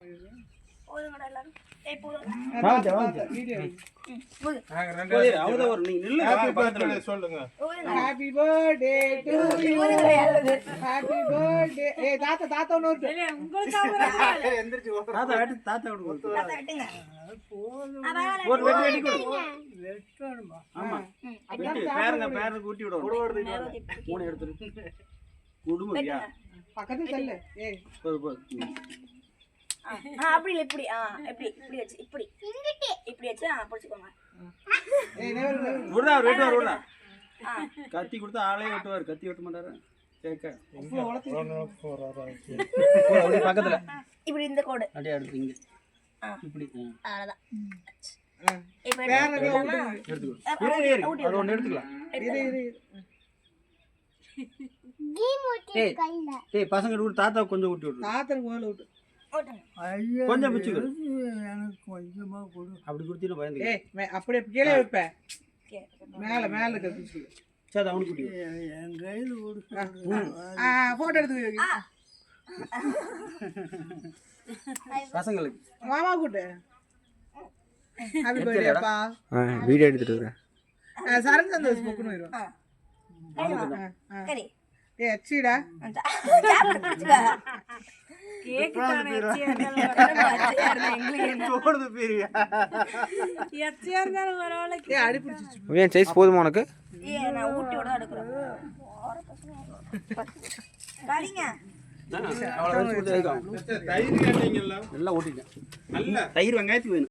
Happy birthday to you. Happy birthday. Hey, தாத்தா ஒன்னு தாத்தா ஒரு வெட்டி வெட்டி கொடு. ஆமா. பேரனுக்கு ஊட்டி விடு. மூணு எடுத்துரு. குடுமையா. பக்கத்துல செல்ல. ஏய். போ. அப்படி இல்ல இப்படி இப்படி வச்சு இப்படி வச்சு பிடிச்சுக்கோங்க. ஏய் நேவர் விடுடா கத்தி கொடுத்தா ஆளே வெட்டுவார் கத்தி வெட்ட மாட்டாரு கேக்க அப்படி பக்கத்துல இப்படி இந்த கோடு அப்படியே எடுத்து இங்க இப்படி அவ்வளவுதான். இப்ப பேரனுக்கு எடுத்துக்கோ அது ஒன்னு எடுத்துக்கலாம். ஏய் பசங்க கூட தாத்தா கொஞ்சம் ஊட்டி விடு. தாத்தனுக்கு மேல விட்டு கொஞ்சம் பிச்சு கொடு. எனக்கு கொஞ்சமா கொடு. அப்படி குடுத்தீனா பயந்து. ஏய் அப்படியே கீழே வைப்ப. மேல இருக்க பிச்சு. சரி அவனுக்கு குடி. என் கையில ஓடு. போட்டோ எடுத்து பசங்களுக்கு மாமா கூட்டு. ஹாப்பி பர்த்டே அப்பா. வீடியோ எடுத்துட்டு வரேன். சரண் சந்தோஷ் புக்குன்னு வருவா. சரி. ஏய் அச்சிடா. கேக் தானே போடுது பேரியா. எச்சியா இருந்தாலும் பரவாயில்ல. ஏய் அடி பிடிச்சிச்சு. ஏன் சைஸ் போதுமா உனக்கு? நான் ஊட்டி விட எடுக்கிறேன். சரிங்க. அவ்வளவு தயிர் கேட்டீங்கல்ல நல்லா ஓட்டிட்டேன். நல்ல தயிர் வெங்காயத்துக்கு வேணும்.